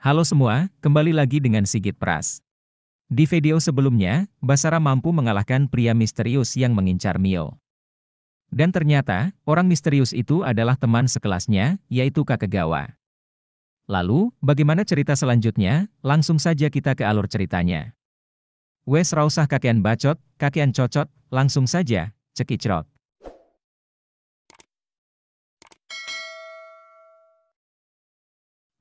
Halo semua, kembali lagi dengan Sigit Pras. Di video sebelumnya, Basara mampu mengalahkan pria misterius yang mengincar Mio. Dan ternyata, orang misterius itu adalah teman sekelasnya, yaitu Kakegawa. Lalu, bagaimana cerita selanjutnya? Langsung saja kita ke alur ceritanya. Wes rausah kakean bacot, kakean cocot, langsung saja, cekicrot.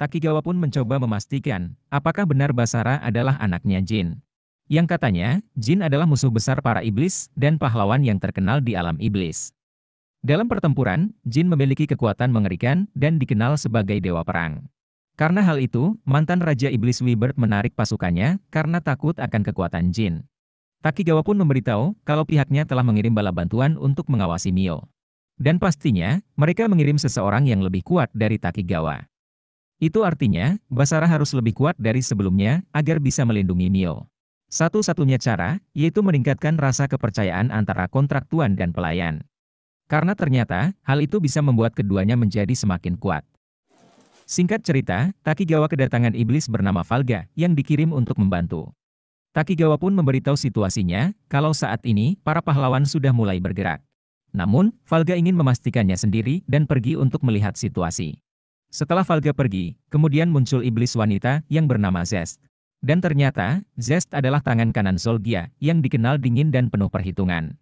Takigawa pun mencoba memastikan, apakah benar Basara adalah anaknya Jin. Yang katanya, Jin adalah musuh besar para iblis dan pahlawan yang terkenal di alam iblis. Dalam pertempuran, Jin memiliki kekuatan mengerikan dan dikenal sebagai dewa perang. Karena hal itu, mantan Raja Iblis Wybird menarik pasukannya karena takut akan kekuatan Jin. Takigawa pun memberitahu kalau pihaknya telah mengirim bala bantuan untuk mengawasi Mio. Dan pastinya, mereka mengirim seseorang yang lebih kuat dari Takigawa. Itu artinya, Basara harus lebih kuat dari sebelumnya agar bisa melindungi Mio. Satu-satunya cara, yaitu meningkatkan rasa kepercayaan antara kontraktuan dan pelayan. Karena ternyata, hal itu bisa membuat keduanya menjadi semakin kuat. Singkat cerita, Takigawa kedatangan iblis bernama Valga yang dikirim untuk membantu. Takigawa pun memberitahu situasinya, kalau saat ini, para pahlawan sudah mulai bergerak. Namun, Valga ingin memastikannya sendiri dan pergi untuk melihat situasi. Setelah Valga pergi, kemudian muncul iblis wanita yang bernama Zest. Dan ternyata, Zest adalah tangan kanan Zolgia yang dikenal dingin dan penuh perhitungan.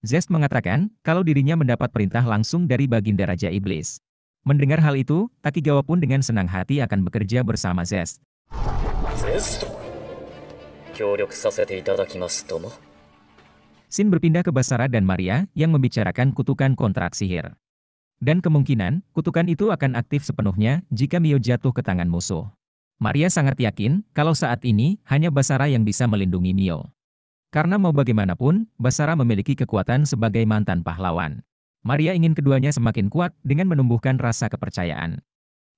Zest mengatakan kalau dirinya mendapat perintah langsung dari Baginda Raja Iblis. Mendengar hal itu, Takigawa pun dengan senang hati akan bekerja bersama Zest. Sin berpindah ke Basara dan Maria yang membicarakan kutukan kontrak sihir. Dan kemungkinan, kutukan itu akan aktif sepenuhnya jika Mio jatuh ke tangan musuh. Maria sangat yakin kalau saat ini hanya Basara yang bisa melindungi Mio. Karena mau bagaimanapun, Basara memiliki kekuatan sebagai mantan pahlawan. Maria ingin keduanya semakin kuat dengan menumbuhkan rasa kepercayaan.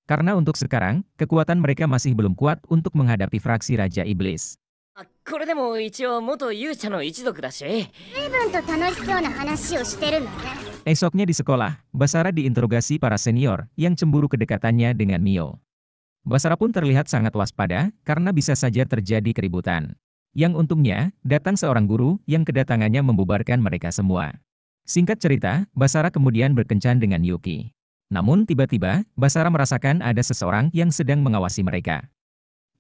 Karena untuk sekarang, kekuatan mereka masih belum kuat untuk menghadapi fraksi Raja Iblis. Esoknya di sekolah, Basara diinterogasi para senior yang cemburu kedekatannya dengan Mio. Basara pun terlihat sangat waspada karena bisa saja terjadi keributan. Yang untungnya, datang seorang guru yang kedatangannya membubarkan mereka semua. Singkat cerita, Basara kemudian berkencan dengan Yuki. Namun tiba-tiba, Basara merasakan ada seseorang yang sedang mengawasi mereka.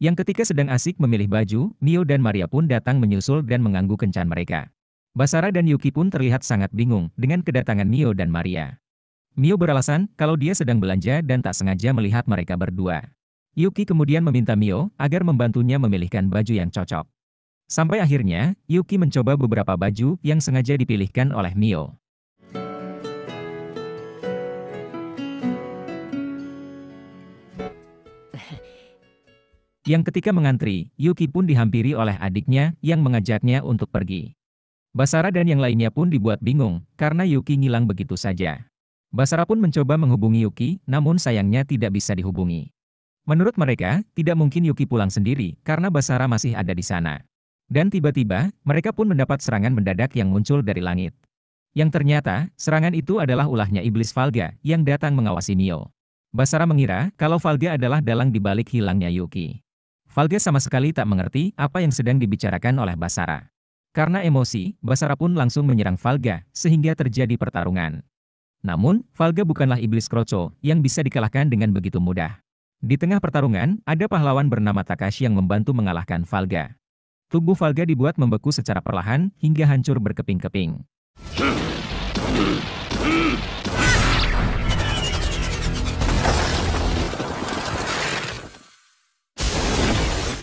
Yang ketika sedang asik memilih baju, Mio dan Maria pun datang menyusul dan mengganggu kencan mereka. Basara dan Yuki pun terlihat sangat bingung dengan kedatangan Mio dan Maria. Mio beralasan kalau dia sedang belanja dan tak sengaja melihat mereka berdua. Yuki kemudian meminta Mio agar membantunya memilihkan baju yang cocok. Sampai akhirnya, Yuki mencoba beberapa baju yang sengaja dipilihkan oleh Mio. Yang ketika mengantri, Yuki pun dihampiri oleh adiknya yang mengajaknya untuk pergi. Basara dan yang lainnya pun dibuat bingung karena Yuki ngilang begitu saja. Basara pun mencoba menghubungi Yuki, namun sayangnya tidak bisa dihubungi. Menurut mereka, tidak mungkin Yuki pulang sendiri karena Basara masih ada di sana. Dan tiba-tiba, mereka pun mendapat serangan mendadak yang muncul dari langit. Yang ternyata, serangan itu adalah ulahnya iblis Valga yang datang mengawasi Mio. Basara mengira kalau Valga adalah dalang di balik hilangnya Yuki. Valga sama sekali tak mengerti apa yang sedang dibicarakan oleh Basara. Karena emosi, Basara pun langsung menyerang Valga sehingga terjadi pertarungan. Namun, Valga bukanlah iblis kroco yang bisa dikalahkan dengan begitu mudah. Di tengah pertarungan, ada pahlawan bernama Takashi yang membantu mengalahkan Valga. Tubuh Valga dibuat membeku secara perlahan hingga hancur berkeping-keping.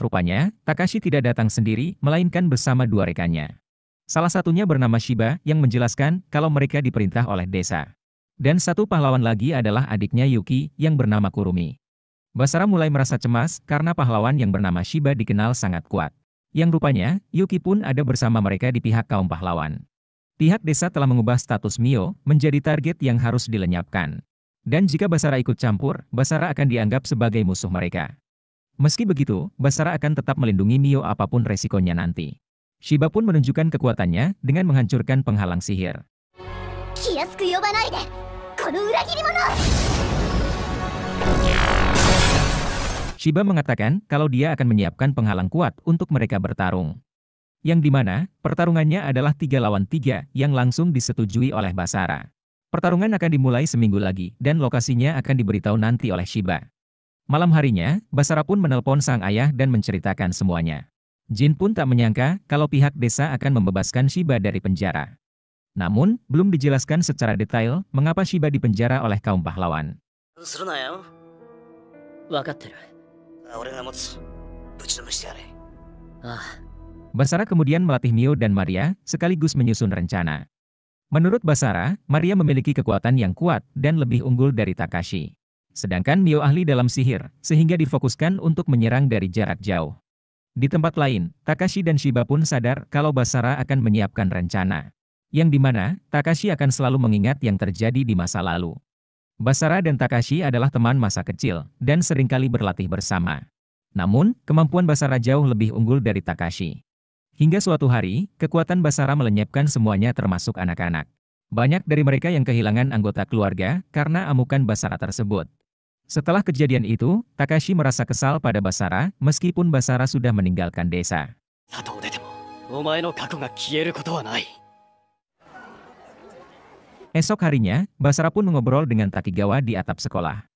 Rupanya, Takashi tidak datang sendiri, melainkan bersama dua rekannya. Salah satunya bernama Shiba yang menjelaskan kalau mereka diperintah oleh desa. Dan satu pahlawan lagi adalah adiknya Yuki yang bernama Kurumi. Basara mulai merasa cemas karena pahlawan yang bernama Shiba dikenal sangat kuat. Yang rupanya, Yuki pun ada bersama mereka di pihak kaum pahlawan. Pihak desa telah mengubah status Mio menjadi target yang harus dilenyapkan. Dan jika Basara ikut campur, Basara akan dianggap sebagai musuh mereka. Meski begitu, Basara akan tetap melindungi Mio apapun resikonya nanti. Shiba pun menunjukkan kekuatannya dengan menghancurkan penghalang sihir. Shiba mengatakan kalau dia akan menyiapkan penghalang kuat untuk mereka bertarung. Yang dimana, pertarungannya adalah 3 lawan 3 yang langsung disetujui oleh Basara. Pertarungan akan dimulai seminggu lagi, dan lokasinya akan diberitahu nanti oleh Shiba. Malam harinya, Basara pun menelpon sang ayah dan menceritakan semuanya. Jin pun tak menyangka kalau pihak desa akan membebaskan Shiba dari penjara. Namun, belum dijelaskan secara detail mengapa Shiba dipenjara oleh kaum pahlawan. Basara kemudian melatih Mio dan Maria, sekaligus menyusun rencana. Menurut Basara, Maria memiliki kekuatan yang kuat dan lebih unggul dari Takashi. Sedangkan Mio ahli dalam sihir, sehingga difokuskan untuk menyerang dari jarak jauh. Di tempat lain, Takashi dan Shiba pun sadar kalau Basara akan menyiapkan rencana. Yang dimana, Takashi akan selalu mengingat yang terjadi di masa lalu. Basara dan Takashi adalah teman masa kecil, dan seringkali berlatih bersama. Namun, kemampuan Basara jauh lebih unggul dari Takashi. Hingga suatu hari, kekuatan Basara melenyapkan semuanya termasuk anak-anak. Banyak dari mereka yang kehilangan anggota keluarga karena amukan Basara tersebut. Setelah kejadian itu, Takashi merasa kesal pada Basara meskipun Basara sudah meninggalkan desa. Esok harinya, Basara pun mengobrol dengan Takigawa di atap sekolah.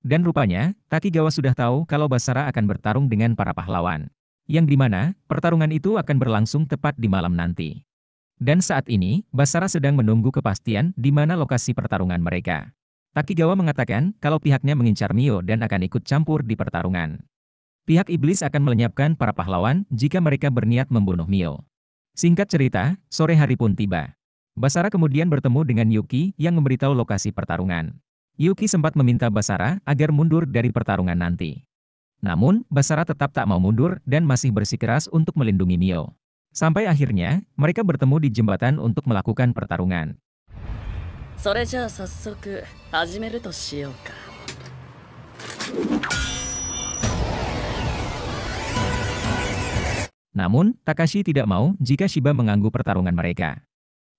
Dan rupanya, Takigawa sudah tahu kalau Basara akan bertarung dengan para pahlawan. Yang dimana, pertarungan itu akan berlangsung tepat di malam nanti. Dan saat ini, Basara sedang menunggu kepastian di mana lokasi pertarungan mereka. Takigawa mengatakan kalau pihaknya mengincar Mio dan akan ikut campur di pertarungan. Pihak iblis akan melenyapkan para pahlawan jika mereka berniat membunuh Mio. Singkat cerita, sore hari pun tiba. Basara kemudian bertemu dengan Yuki yang memberitahu lokasi pertarungan. Yuki sempat meminta Basara agar mundur dari pertarungan nanti. Namun, Basara tetap tak mau mundur dan masih bersikeras untuk melindungi Mio. Sampai akhirnya, mereka bertemu di jembatan untuk melakukan pertarungan. Namun, Takashi tidak mau jika Shiba mengganggu pertarungan mereka.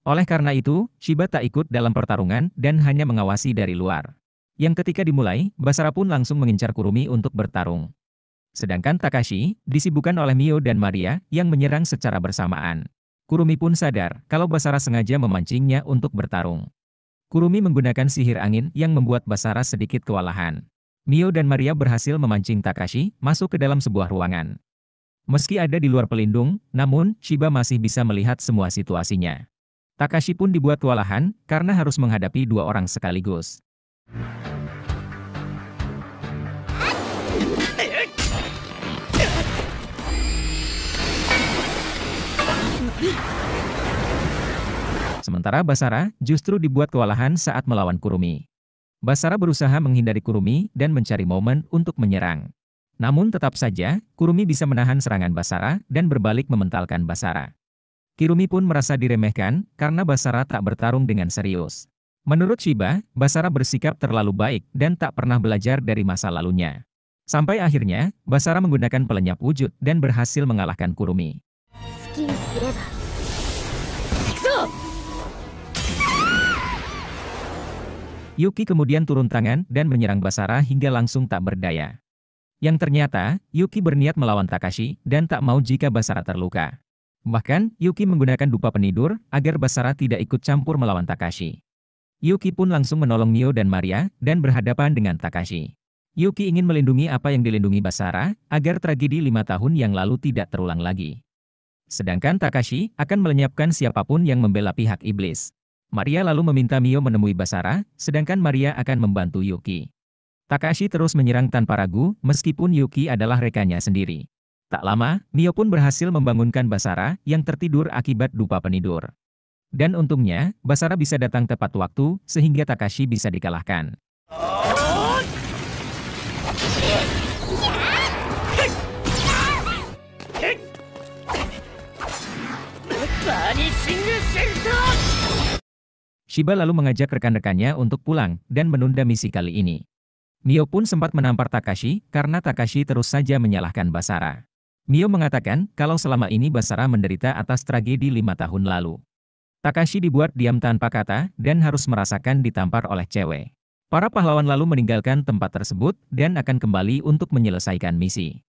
Oleh karena itu, Shiba tak ikut dalam pertarungan dan hanya mengawasi dari luar. Yang ketika dimulai, Basara pun langsung mengincar Kurumi untuk bertarung. Sedangkan Takashi disibukkan oleh Mio dan Maria yang menyerang secara bersamaan. Kurumi pun sadar kalau Basara sengaja memancingnya untuk bertarung. Kurumi menggunakan sihir angin yang membuat Basara sedikit kewalahan. Mio dan Maria berhasil memancing Takashi masuk ke dalam sebuah ruangan. Meski ada di luar pelindung, namun Shiba masih bisa melihat semua situasinya. Takashi pun dibuat kewalahan karena harus menghadapi 2 orang sekaligus. Sementara Basara justru dibuat kewalahan saat melawan Kurumi. Basara berusaha menghindari Kurumi dan mencari momen untuk menyerang. Namun tetap saja, Kurumi bisa menahan serangan Basara dan berbalik mementalkan Basara. Kirumi pun merasa diremehkan karena Basara tak bertarung dengan serius. Menurut Shiba, Basara bersikap terlalu baik dan tak pernah belajar dari masa lalunya. Sampai akhirnya, Basara menggunakan pelenyap wujud dan berhasil mengalahkan Kurumi. Yuki kemudian turun tangan dan menyerang Basara hingga langsung tak berdaya. Yang ternyata, Yuki berniat melawan Takashi dan tak mau jika Basara terluka. Bahkan, Yuki menggunakan dupa penidur agar Basara tidak ikut campur melawan Takashi. Yuki pun langsung menolong Mio dan Maria dan berhadapan dengan Takashi. Yuki ingin melindungi apa yang dilindungi Basara agar tragedi 5 tahun yang lalu tidak terulang lagi. Sedangkan Takashi akan melenyapkan siapapun yang membela pihak iblis. Maria lalu meminta Mio menemui Basara, sedangkan Maria akan membantu Yuki. Takashi terus menyerang tanpa ragu, meskipun Yuki adalah rekannya sendiri. Tak lama, Mio pun berhasil membangunkan Basara yang tertidur akibat dupa penidur. Dan untungnya, Basara bisa datang tepat waktu, sehingga Takashi bisa dikalahkan. Shiba lalu mengajak rekan-rekannya untuk pulang dan menunda misi kali ini. Mio pun sempat menampar Takashi karena Takashi terus saja menyalahkan Basara. Mio mengatakan kalau selama ini Basara menderita atas tragedi 5 tahun lalu. Takashi dibuat diam tanpa kata dan harus merasakan ditampar oleh cewek. Para pahlawan lalu meninggalkan tempat tersebut dan akan kembali untuk menyelesaikan misi.